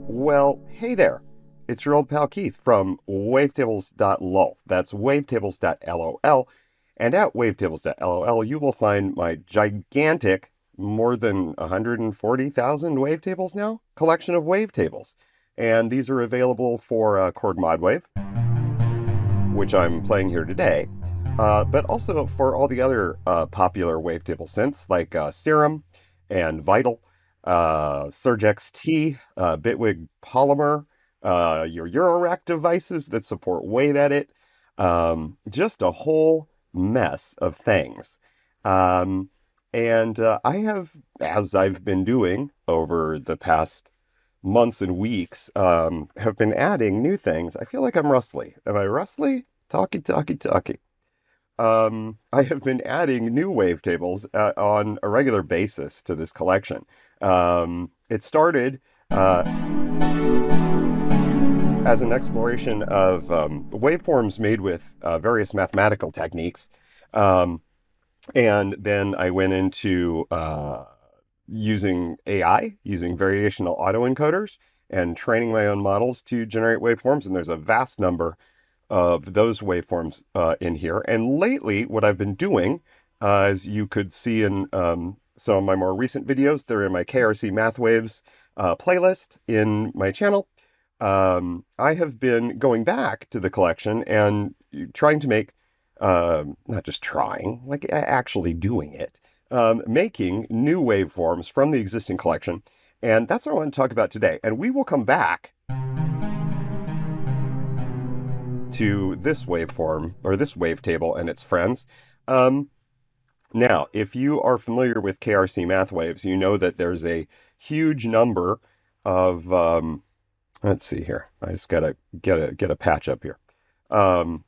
Well, hey there. It's your old pal Keith from wavetables.lol. That's wavetables.lol. And at wavetables.lol, you will find my gigantic, more than 140,000 wavetables now, collection of wavetables. And these are available for Korg modwave, which I'm playing here today, but also for all the other popular wavetable synths like Serum and Vital, Surge XT, Bitwig Polymer, your Eurorack devices that support wave edit, just a whole mess of things. And I have, as I've been doing over the past months and weeks, have been adding new things. I feel like I'm rustly. Am I rustly? Talky, talky, talky. I have been adding new wavetables on a regular basis to this collection. It started as an exploration of waveforms made with various mathematical techniques. And then I went into using AI, using variational autoencoders, and training my own models to generate waveforms. And there's a vast number of those waveforms in here. And lately, what I've been doing, as you could see in some of my more recent videos, they're in my KRC Mathwaves playlist in my channel. I have been going back to the collection and trying to make, not just trying, like actually doing it, making new waveforms from the existing collection. And that's what I want to talk about today. And we will come back to this waveform, or this wavetable and its friends. Now, if you are familiar with KRC Mathwaves, you know that there's a huge number of, let's see here. I just gotta get a patch up here.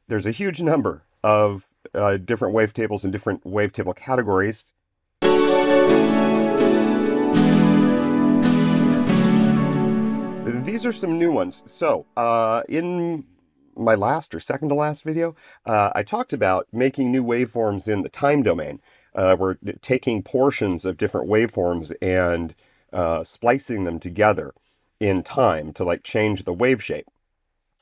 There's a huge number of different wavetables and different wavetable categories. These are some new ones. So, in my last or second to last video, I talked about making new waveforms in the time domain. We're taking portions of different waveforms and splicing them together in time to like change the wave shape.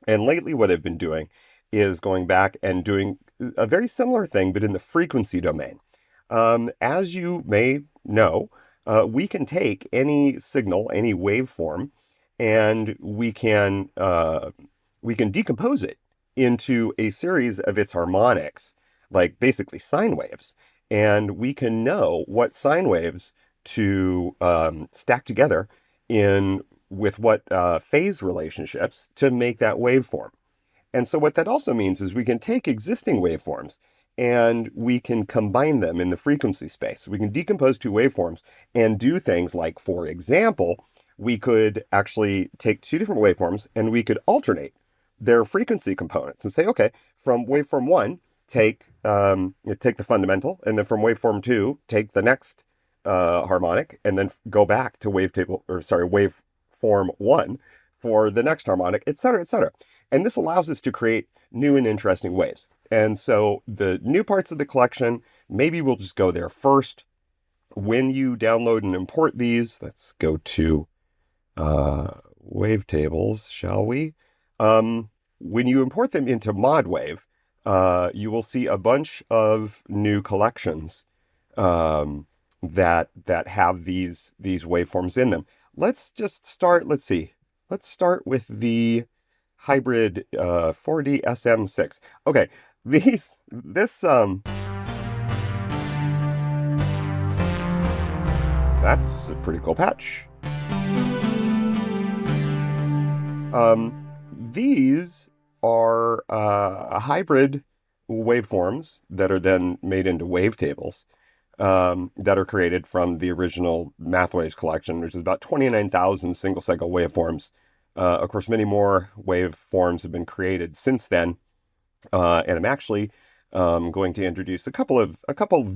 And lately what I've been doing is going back and doing a very similar thing, but in the frequency domain. As you may know, we can take any signal, any waveform, and we can decompose it into a series of its harmonics, like basically sine waves. And we can know what sine waves to stack together with what phase relationships to make that waveform. And so what that also means is we can take existing waveforms and we can combine them in the frequency space. We can decompose two waveforms and do things like, for example, we could actually take two different waveforms and we could alternate their frequency components and say, okay, from waveform 1, take the fundamental, and then from waveform 2, take the next harmonic, and then go back to waveform 1 for the next harmonic, etc., etc. And this allows us to create new and interesting waves. And so the new parts of the collection, maybe we'll just go there first. When you download and import these, let's go to Wavetables, shall we? When you import them into modwave, you will see a bunch of new collections that have these waveforms in them. Let's just start. Let's see. Let's start with the hybrid 4D SM6. Okay, this that's a pretty cool patch. These are hybrid waveforms that are then made into wavetables that are created from the original Mathwaves collection, which is about 29,000 single cycle waveforms. Of course, many more waveforms have been created since then, and I'm actually going to introduce a couple of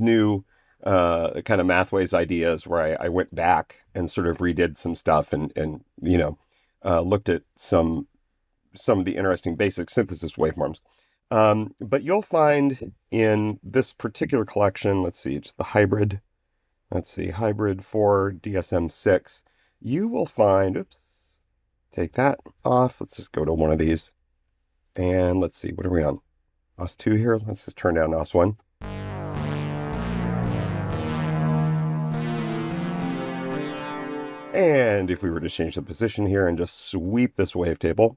new kind of Mathwaves ideas where I went back and sort of redid some stuff and looked at some of the interesting basic synthesis waveforms. But you'll find in this particular collection, let's see, it's the hybrid let's see, hybrid 4, DSM-6, you will find, oops, take that off. Let's just go to one of these. And let's see, what are we on? OS 2 here. Let's just turn down OS 1. And if we were to change the position here and just sweep this wavetable,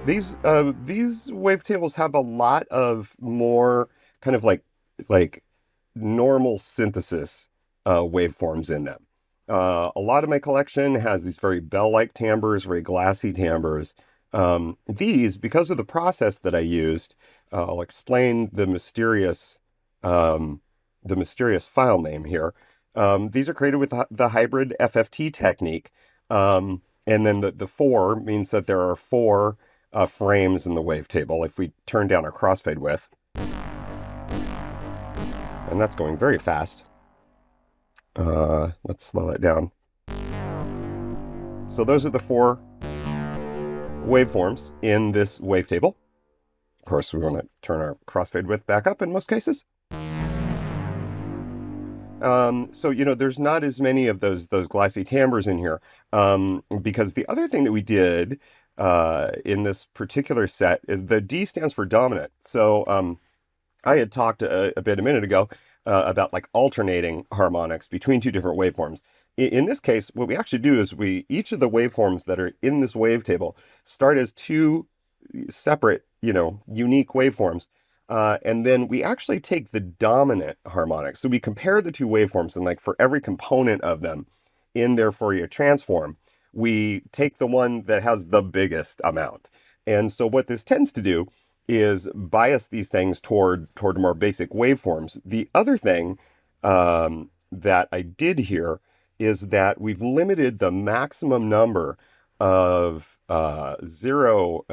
these wavetables have a lot of more kind of like normal synthesis waveforms in them. A lot of my collection has these very bell-like timbres, very glassy timbres. These, because of the process that I used, I'll explain the mysterious file name here. These are created with the hybrid FFT technique. And then the 4 means that there are 4 frames in the wavetable if we turn down our crossfade width. And that's going very fast. Let's slow it down. So those are the 4 waveforms in this wavetable. Of course, we want to turn our crossfade width back up in most cases. So, there's not as many of those glassy timbres in here, because the other thing that we did in this particular set, the D stands for dominant. So I had talked a minute ago about like alternating harmonics between 2 different waveforms. In this case, what we actually do is each of the waveforms that are in this wavetable start as 2 separate, unique waveforms. And then we actually take the dominant harmonic. So we compare the 2 waveforms, and like for every component of them in their Fourier transform, we take the one that has the biggest amount. And so what this tends to do is bias these things toward more basic waveforms. The other thing that I did here is that we've limited the maximum number of zero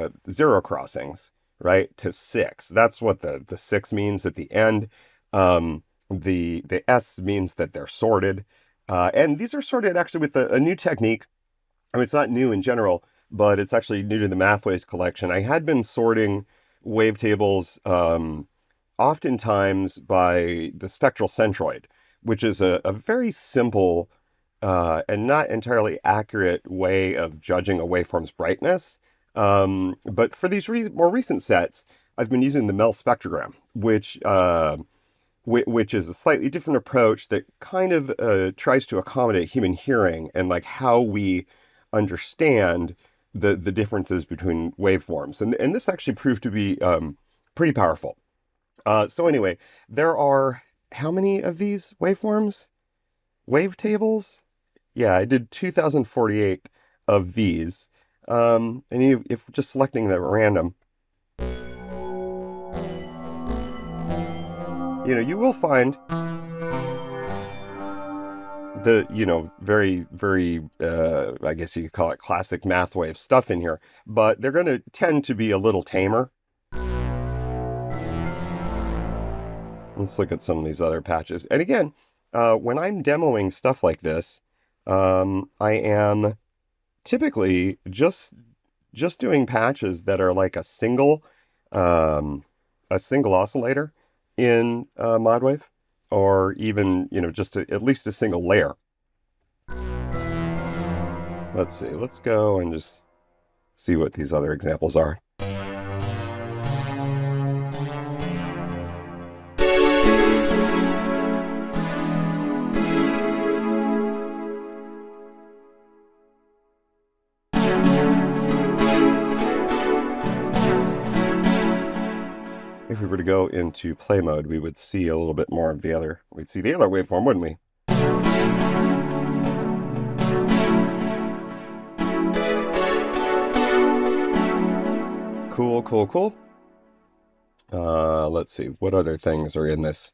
crossings, right, to 6. That's what the 6 means at the end. The S means that they're sorted. And these are sorted actually with a new technique. I mean, it's not new in general, but it's actually new to the Mathwaves collection. I had been sorting wavetables oftentimes by the spectral centroid, which is a very simple and not entirely accurate way of judging a waveform's brightness. But for these more recent sets, I've been using the Mel spectrogram, which is a slightly different approach that kind of tries to accommodate human hearing and like how we understand the differences between waveforms. And this actually proved to be pretty powerful. So anyway, there are how many of these waveforms? Wavetables? Yeah, I did 2048 of these. And if just selecting them at random, you will find the, very, very, I guess you could call it classic Mathwave stuff in here, but they're going to tend to be a little tamer. Let's look at some of these other patches. And again, when I'm demoing stuff like this, I am typically just doing patches that are like a single oscillator in modwave, or even just at least a single layer. Let's see. Let's go and just see what these other examples are. If we were to go into play mode, we would see a little bit more of we'd see the other waveform, wouldn't we? Cool, cool, cool. Let's see, what other things are in this?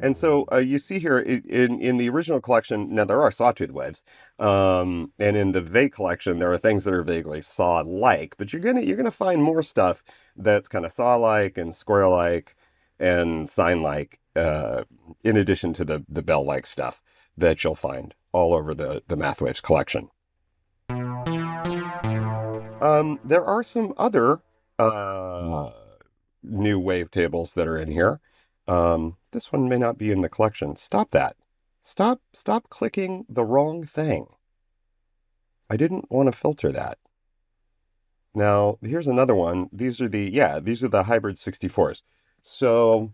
And so you see here in the original collection, now there are sawtooth waves, and in the Vate collection there are things that are vaguely saw-like, but you're gonna find more stuff that's kind of saw-like and square-like and sine-like, in addition to the bell-like stuff that you'll find all over the Mathwaves collection. There are some other uh, new wavetables that are in here. This one may not be in the collection. Stop that. Stop clicking the wrong thing. I didn't want to filter that. Now, here's another one. These are the hybrid 64s. So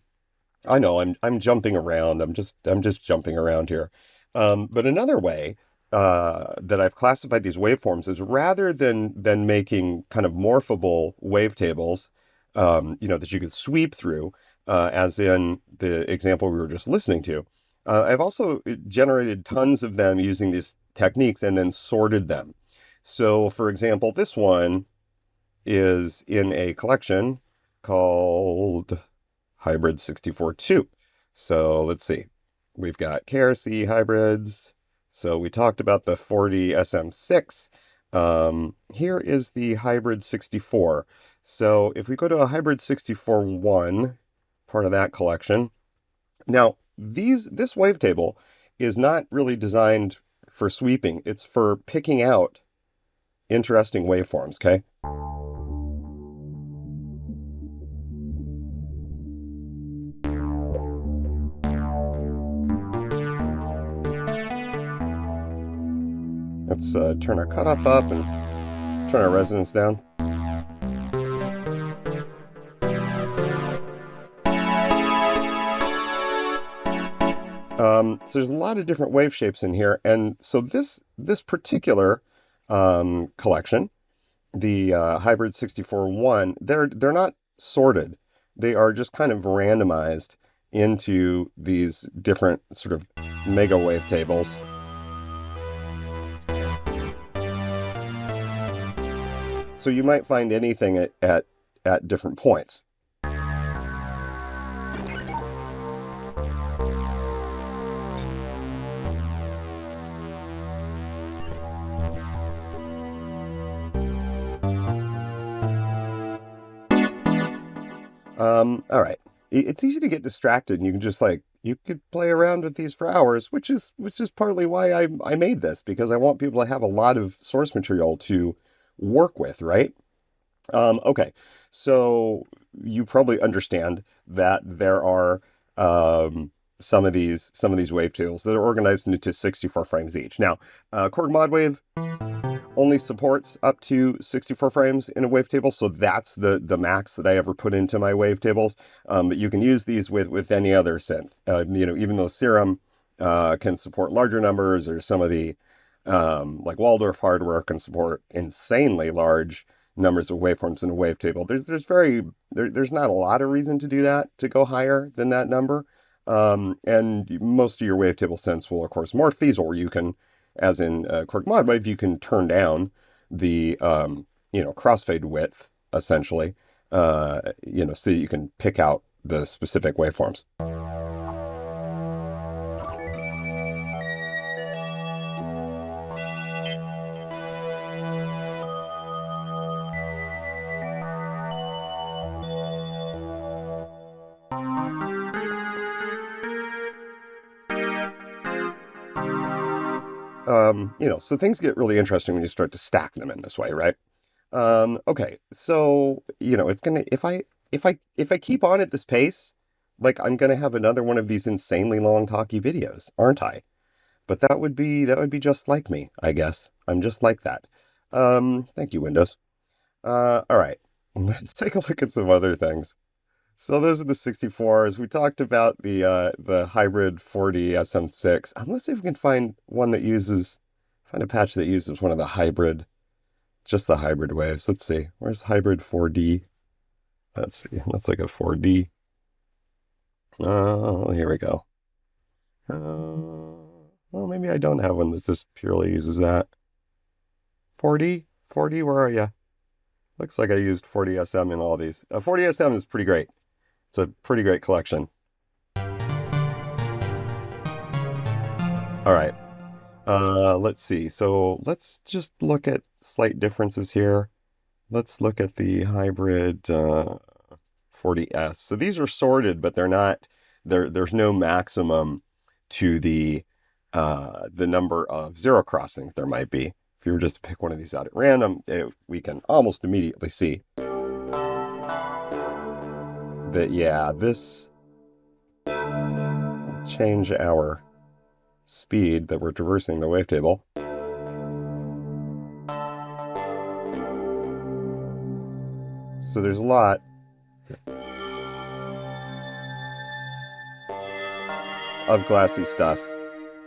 I know I'm jumping around. I'm just jumping around here. But another way that I've classified these waveforms is rather than making kind of morphable wavetables, that you could sweep through, as in the example we were just listening to. I've also generated tons of them using these techniques and then sorted them. So, for example, this one is in a collection called Hybrid 64-2. So let's see. We've got KRC hybrids. So we talked about the 40 SM6. Here is the Hybrid 64. So if we go to a Hybrid 64-1, part of that collection. Now, this wavetable is not really designed for sweeping. It's for picking out interesting waveforms, okay? Let's turn our cutoff up and turn our resonance down. So there's a lot of different wave shapes in here, and so this particular collection, the Hybrid 64-1, they're not sorted. They are just kind of randomized into these different sort of mega wavetables. So you might find anything at different points. All right. It's easy to get distracted, and you can just you could play around with these for hours, which is partly why I made this, because I want people to have a lot of source material to work with, right? Okay, so you probably understand that there are some of these wavetables that are organized into 64 frames each. Now, Korg modwave only supports up to 64 frames in a wavetable, so that's the max that I ever put into my wavetables. But you can use these with any other synth. Even though Serum can support larger numbers, or some of the like Waldorf hardware can support insanely large numbers of waveforms in a wavetable. There's not a lot of reason to do that, to go higher than that number. And most of your wavetable synths will, of course, morph these, or you can, as in Korg modwave, you can turn down the crossfade width, essentially, so that you can pick out the specific waveforms. So things get really interesting when you start to stack them in this way, right? Okay, so it's gonna if I keep on at this pace, I'm gonna have another one of these insanely long talkie videos, aren't I? But that would be just like me, I guess. I'm just like that. Thank you, Windows. All right, let's take a look at some other things. So those are the 64s. We talked about the hybrid 40 SM6. Let's see if we can find a patch that uses one of just the hybrid waves. Let's see. Where's hybrid 4D? Let's see. That's like a 4D. Here we go. Well, maybe I don't have one that just purely uses that. 4D? 4D, where are you? Looks like I used 40 SM in all these. 40 SM is pretty great. It's a pretty great collection. All right. Let's see. So let's just look at slight differences here. Let's look at the hybrid 40S. So these are sorted, but they're not. There's no maximum to the number of zero crossings there might be. if you were just to pick one of these out at random, we can almost immediately see that, yeah, this change our speed that we're traversing the wavetable. So there's a lot of glassy stuff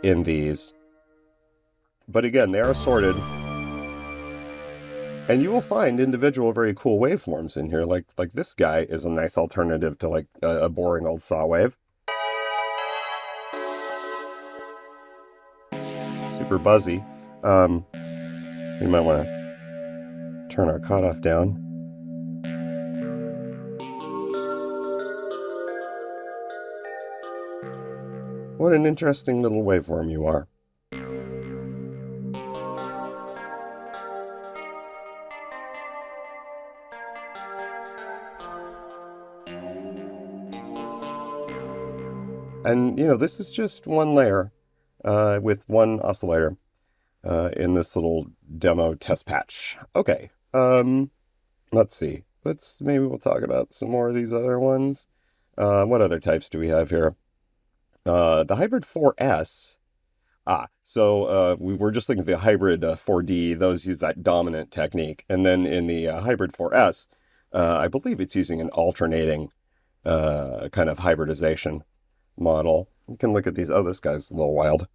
in these. But again, they are sorted. And you will find individual very cool waveforms in here. Like this guy is a nice alternative to like a boring old saw wave. Super buzzy. We might want to turn our cutoff down. What an interesting little waveform you are. And, you know, this is just one layer with one oscillator in this little demo test patch. Okay, let's see. Maybe we'll talk about some more of these other ones. What other types do we have here? The Hybrid 4S. So we were just looking at the Hybrid 4D. Those use that dominant technique. And then in the Hybrid 4S, I believe it's using an alternating kind of hybridization model. You can look at these. Oh, this guy's a little wild.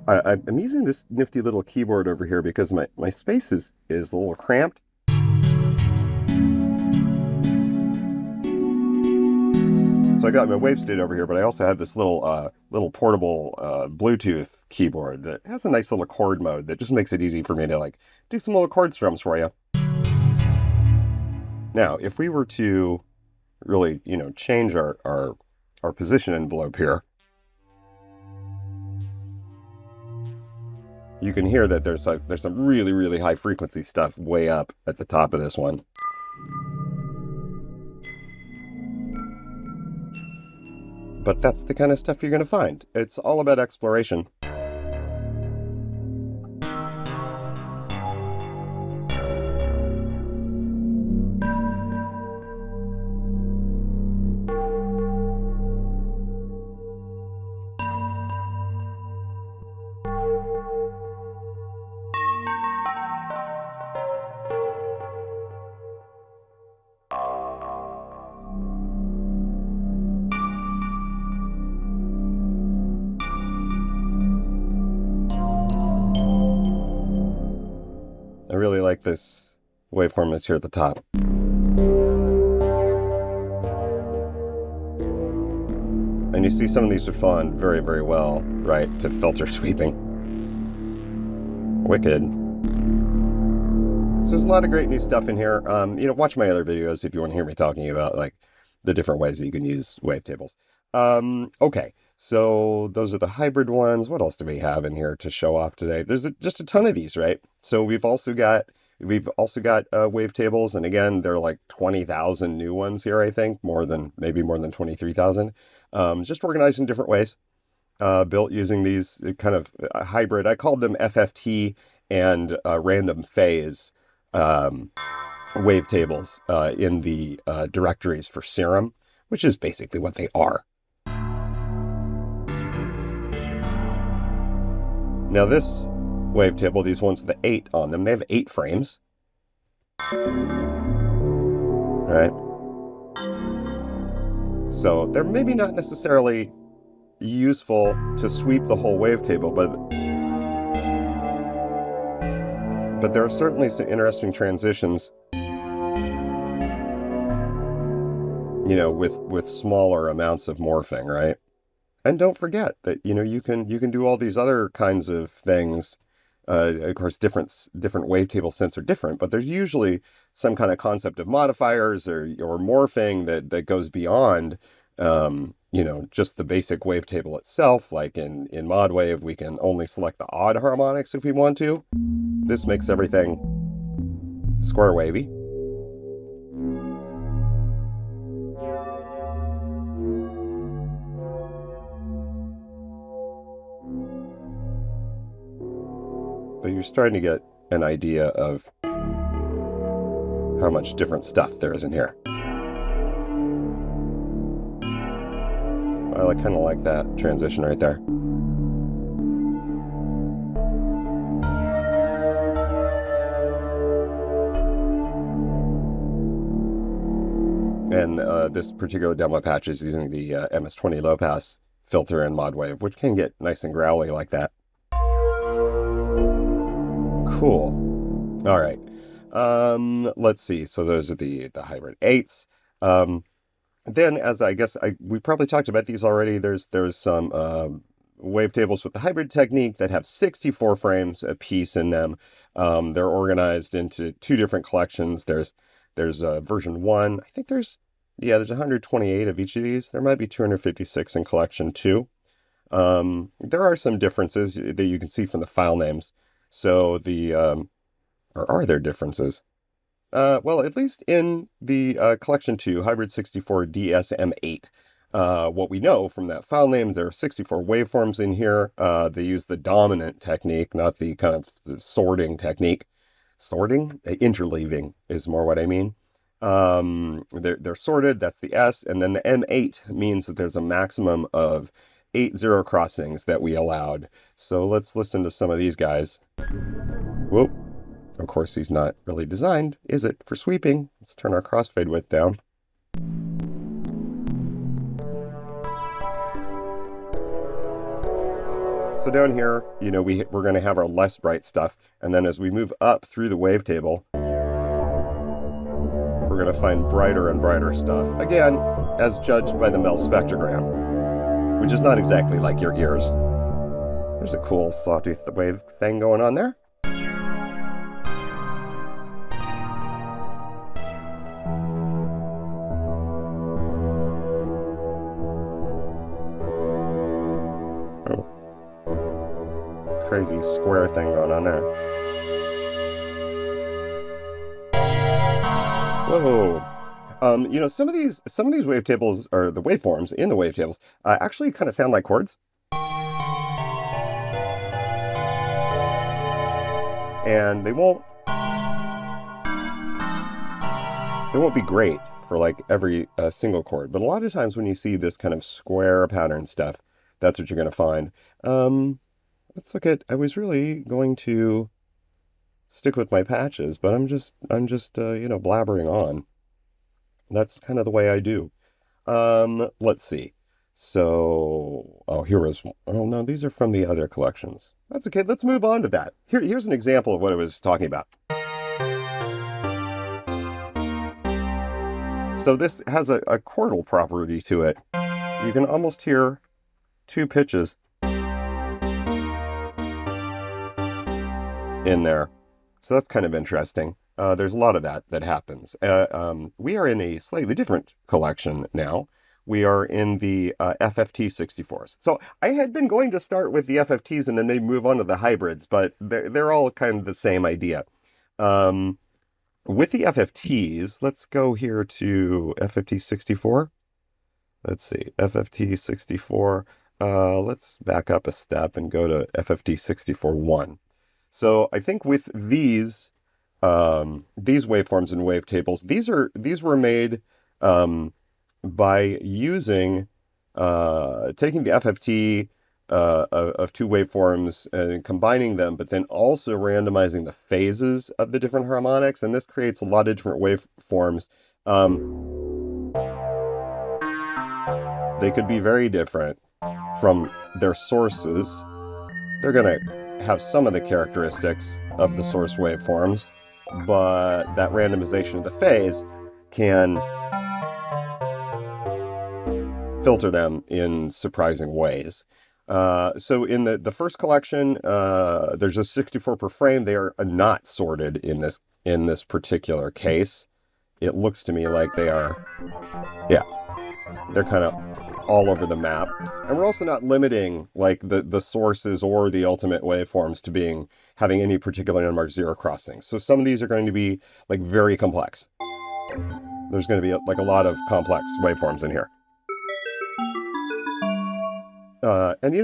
I'm using this nifty little keyboard over here because my space is a little cramped. So I got my wave state over here, but I also have this little portable Bluetooth keyboard that has a nice little chord mode that just makes it easy for me to like do some little chord strums for you. Now, if we were to really, you know, change our position envelope here, you can hear that there's some really, really high frequency stuff way up at the top of this one. But that's the kind of stuff you're going to find. It's all about exploration. I really like this waveform that's here at the top. And you see some of these respond very, very well, right, to filter sweeping. Wicked. So there's a lot of great new stuff in here. You know, watch my other videos if you want to hear me talking about like the different ways that you can use wavetables. Okay, so those are the hybrid ones. What else do we have in here to show off today? There's just a ton of these, right? So we've also got wavetables, and again, there are like 20,000 new ones here. I think maybe more than 23,000. Just organized in different ways, built using these kind of hybrid. I called them FFT and random phase wavetables in the directories for Serum, which is basically what they are. Now this wavetable, these ones with the 8 on them, they have 8 frames. Right? So they're maybe not necessarily useful to sweep the whole wavetable, but there are certainly some interesting transitions, you know, with smaller amounts of morphing, right? And don't forget that, you know, you can do all these other kinds of things. Of course, different wavetable synths are different, but there's usually some kind of concept of modifiers or morphing that goes beyond, you know, just the basic wavetable itself. Like in modwave, we can only select the odd harmonics if we want to. This makes everything square wavy. but you're starting to get an idea of how much different stuff there is in here. I kind of like that transition right there. And this particular demo patch is using the MS-20 low pass filter and modwave, which can get nice and growly like that. Cool. All right. Let's see. So those are the hybrid 8s. Then, as I guess we probably talked about these already, there's some wavetables with the hybrid technique that have 64 frames a piece in them. They're organized into 2 different collections. There's version 1. I think there's 128 of each of these. There might be 256 in collection 2. There are some differences that you can see from the file names. So or are there differences? Well, at least in the collection 2, hybrid 64 DSM8. What we know from that file name, there are 64 waveforms in here. They use the dominant technique, not the kind of the sorting technique. Sorting? Interleaving is more what I mean. They're sorted, that's the S, and then the M8 means that there's a maximum of 8 zero crossings that we allowed. So let's listen to some of these guys. Whoop. Of course, he's not really designed, is it, for sweeping? Let's turn our crossfade width down. So down here, we're going to have our less bright stuff, and then as we move up through the wavetable, we're going to find brighter and brighter stuff. Again, as judged by the Mel spectrogram, which is not exactly like your ears. There's a cool sawtooth wave thing going on there. Crazy square thing going on there. Whoa. Some of these wavetables, or the waveforms in the wavetables, actually kind of sound like chords. And they won't be great for like every single chord, but a lot of times when you see this kind of square pattern stuff, that's what you're going to find. Let's look at, I was really going to stick with my patches, but I'm just blabbering on. That's kind of the way I do. Let's see. So, here was, oh no, these are from the other collections. That's okay, let's move on to that. Here's an example of what I was talking about. So this has a chordal property to it. You can almost hear 2 pitches in there. So that's kind of interesting. There's a lot of that happens. We are in a slightly different collection now. We are in the FFT 64s. So I had been going to start with the FFTs and then maybe move on to the hybrids, but they're all kind of the same idea. With the FFTs, let's go here to FFT 64. Let's see, FFT 64. Let's back up a step and go to FFT 64.1. So I think with these waveforms and wavetables, these were made by using taking the FFT of 2 waveforms and combining them, but then also randomizing the phases of the different harmonics, and this creates a lot of different waveforms. They could be very different from their sources. They're going to have some of the characteristics of the source waveforms, but that randomization of the phase can filter them in surprising ways. So in the first collection, there's a 64 per frame. They are not sorted in this particular case. It looks to me like they are, they're kind of all over the map. And we're also not limiting like the sources or the ultimate waveforms to having any particular unmarked zero crossings. So some of these are going to be like very complex. There's going to be like a lot of complex waveforms in here. And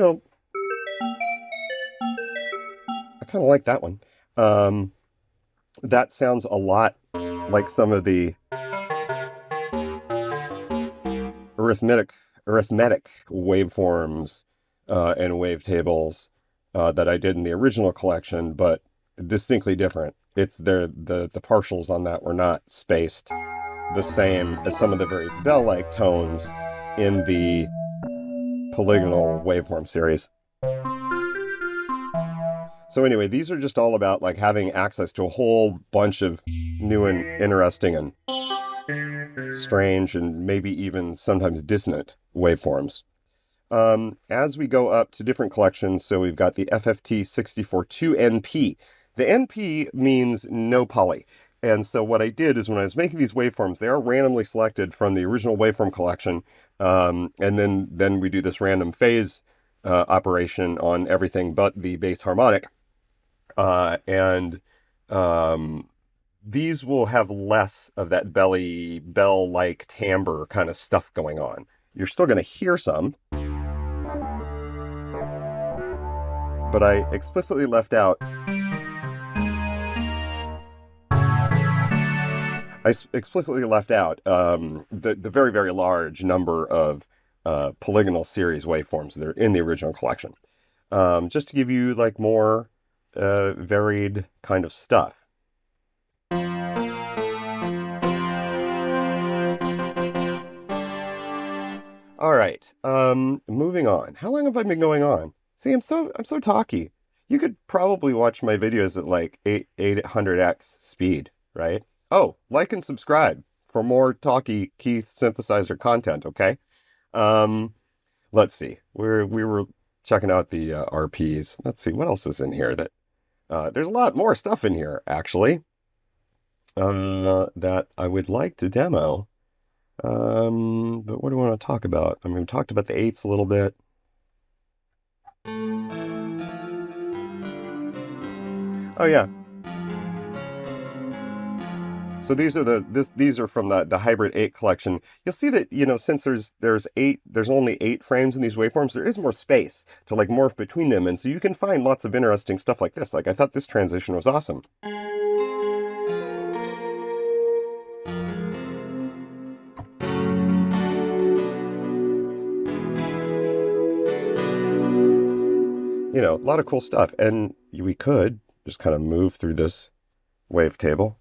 I kind of like that one. That sounds a lot like some of the arithmetic waveforms and wavetables that I did in the original collection, but distinctly different. It's the partials on that were not spaced the same as some of the very bell-like tones in the polygonal waveform series. So anyway, these are just all about like having access to a whole bunch of new and interesting and strange and maybe even sometimes dissonant waveforms. As we go up to different collections, so we've got the FFT 64.2 NP. The NP means no poly. And so what I did is when I was making these waveforms, they are randomly selected from the original waveform collection. And then we do this random phase operation on everything but the bass harmonic. These will have less of that bell-like timbre kind of stuff going on. You're still going to hear some, but I explicitly left out the very, very large number of polygonal series waveforms that are in the original collection, just to give you like more varied kind of stuff. All right, moving on. How long have I been going on? See, I'm so talky. You could probably watch my videos at like 800x speed, right? Oh, like and subscribe for more Talky Keith synthesizer content, okay? Let's see. We were checking out the RPs. Let's see, what else is in here that there's a lot more stuff in here, actually, that I would like to demo. But what do I want to talk about? I mean, we talked about the eighths a little bit. Oh yeah. So these are from the hybrid 8 collection. You'll see that, you know, since there's only 8 frames in these waveforms, there is more space to like morph between them, and so you can find lots of interesting stuff like this. Like I thought this transition was awesome. You know, a lot of cool stuff, and we could just kind of move through this wavetable.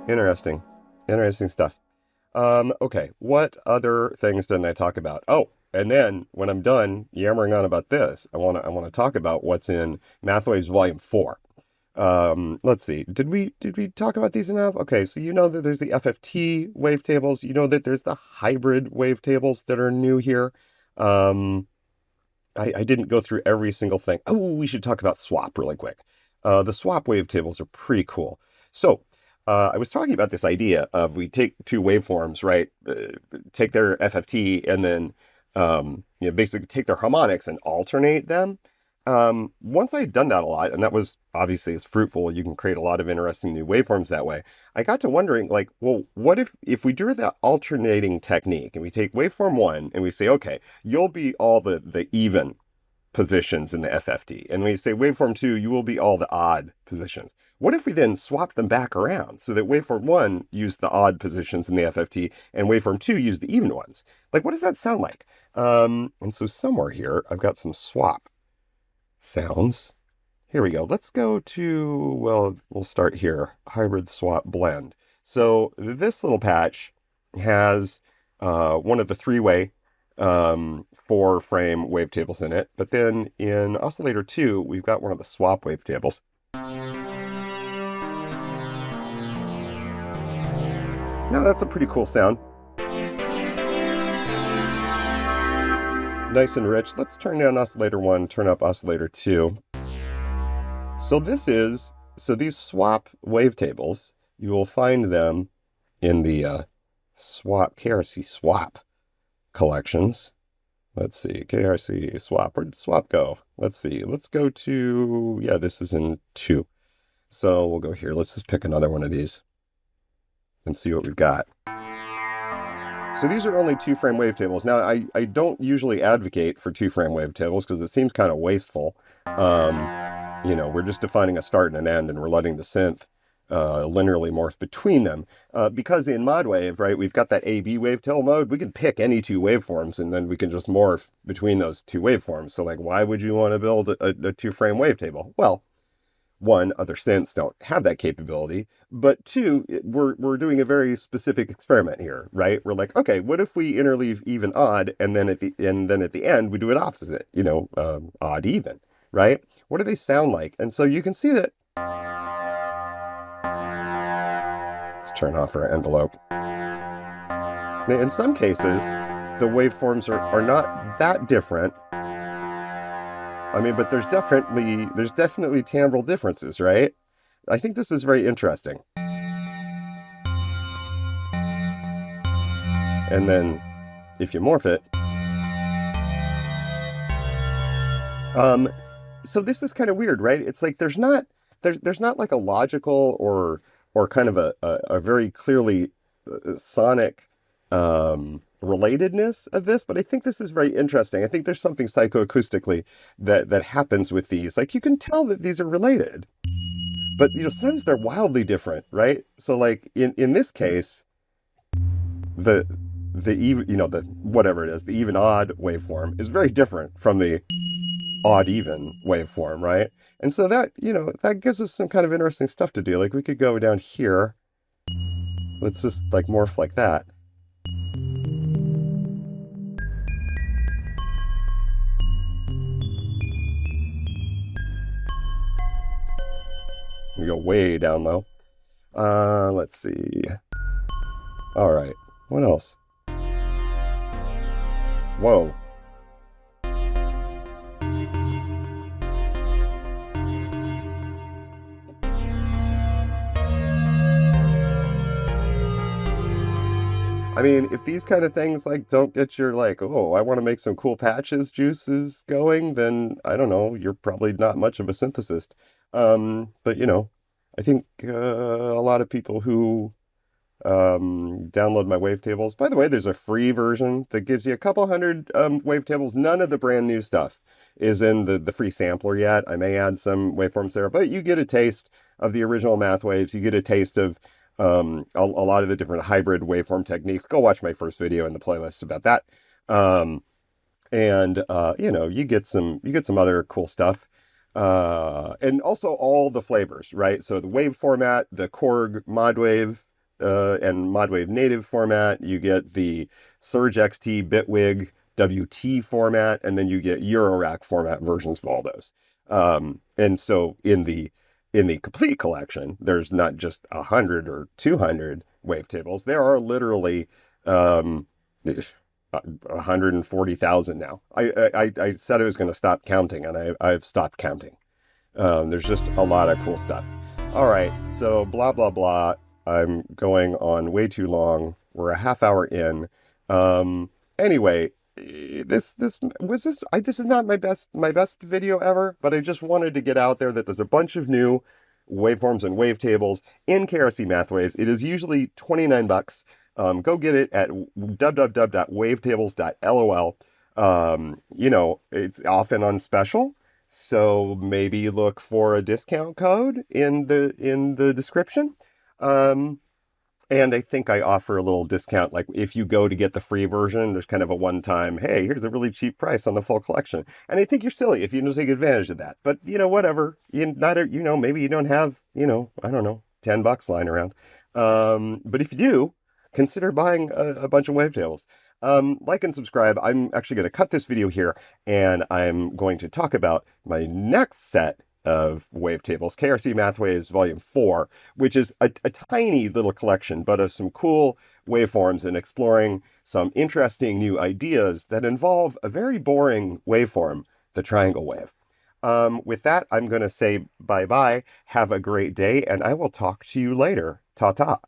Interesting stuff. Okay, what other things didn't I talk about? Oh, and then when I'm done yammering on about this, I want to talk about what's in Mathwaves Volume 4. Let's see. Did we talk about these enough? Okay, so you know that there's the FFT wavetables. You know that there's the hybrid wavetables that are new here. I didn't go through every single thing. Oh, we should talk about swap really quick. The swap wavetables are pretty cool. So, I was talking about this idea of we take two waveforms, right? Take their FFT and then, you know, basically take their harmonics and alternate them. Once I had done that a lot, and that was obviously it's fruitful, you can create a lot of interesting new waveforms that way. I got to wondering, like, well, what if we do the alternating technique and we take waveform 1 and we say, okay, you'll be all the even positions in the FFT, and we say waveform 2, you will be all the odd positions. What if we then swap them back around so that waveform 1 used the odd positions in the FFT and waveform 2 used the even ones? Like, what does that sound like? And so somewhere here, I've got some swap sounds. Here we go. Let's go to, well, we'll start here. Hybrid swap blend. So this little patch has one of the 3-way 4-frame wavetables in it. But then in oscillator 2, we've got one of the swap wavetables. Now that's a pretty cool sound. Nice and rich. Let's turn down oscillator 1, turn up oscillator 2. So these swap wavetables, you will find them in the KRC swap collections. Let's see, KRC swap. Where did swap go? Let's see. Let's go to, yeah, this is in 2. So we'll go here. Let's just pick another one of these and see what we've got. So these are only two-frame wavetables. Now, I don't usually advocate for two-frame wavetables because it seems kind of wasteful. We're just defining a start and an end, and we're letting the synth linearly morph between them. Because in modwave, right, we've got that AB wavetable mode. We can pick any two waveforms, and then we can just morph between those two waveforms. So, like, why would you want to build a two-frame wavetable? Well, one, other synths don't have that capability, but two, we're doing a very specific experiment here, right? We're like, okay, what if we interleave even odd, and then at the end we do it opposite, odd even, right? What do they sound like? And so you can see that. Let's turn off our envelope. Now, in some cases, the waveforms are not that different. I mean, but there's definitely timbral differences, right? I think this is very interesting. And then if you morph it, so this is kind of weird, right? It's like there's not like a logical or kind of a very clearly sonic relatedness of this, but I think this is very interesting. I think there's something psychoacoustically that happens with these. Like, you can tell that these are related, but sometimes they're wildly different, right? So like in this case, the even, the whatever it is, the even odd waveform is very different from the odd even waveform, right? And so that, that gives us some kind of interesting stuff to do. Like, we could go down here. Let's just like morph like that. We go way down low. Let's see. All right. What else? Whoa. I mean, if these kind of things like don't get your like, oh, I want to make some cool patches juices going, then I don't know, you're probably not much of a synthesist. But I think a lot of people who download my wavetables. By the way, there's a free version that gives you a couple hundred wavetables. None of the brand new stuff is in the free sampler yet. I may add some waveforms there, but you get a taste of the original Mathwaves. You get a taste of a lot of the different hybrid waveform techniques. Go watch my first video in the playlist about that. You get some other cool stuff. And also all the flavors, right? So the wave format, the Korg modwave, and modwave native format, you get the Surge XT Bitwig WT format, and then you get Eurorack format versions of all those. And so in the complete collection, there's not just 100 or 200 wavetables. There are literally 140,000 now. I said I was going to stop counting, and I've stopped counting. There's just a lot of cool stuff. All right, so blah, blah, blah. I'm going on way too long. We're a half hour in. Anyway, this is not my best video ever, but I just wanted to get out there that there's a bunch of new waveforms and wavetables in KRC Mathwaves. It is usually $29. Go get it at www.wavetables.lol. It's often on special, so maybe look for a discount code in the description. And I think I offer a little discount, like if you go to get the free version, there's kind of a one-time, hey, here's a really cheap price on the full collection. And I think you're silly if you don't take advantage of that. But, whatever. Maybe you don't have, I don't know, $10 lying around. But if you do, consider buying a bunch of wavetables. Like and subscribe. I'm actually going to cut this video here, and I'm going to talk about my next set of wavetables, KRC Mathwaves Volume 4, which is a tiny little collection, but of some cool waveforms and exploring some interesting new ideas that involve a very boring waveform, the triangle wave. With that, I'm going to say bye-bye, have a great day, and I will talk to you later. Ta-ta.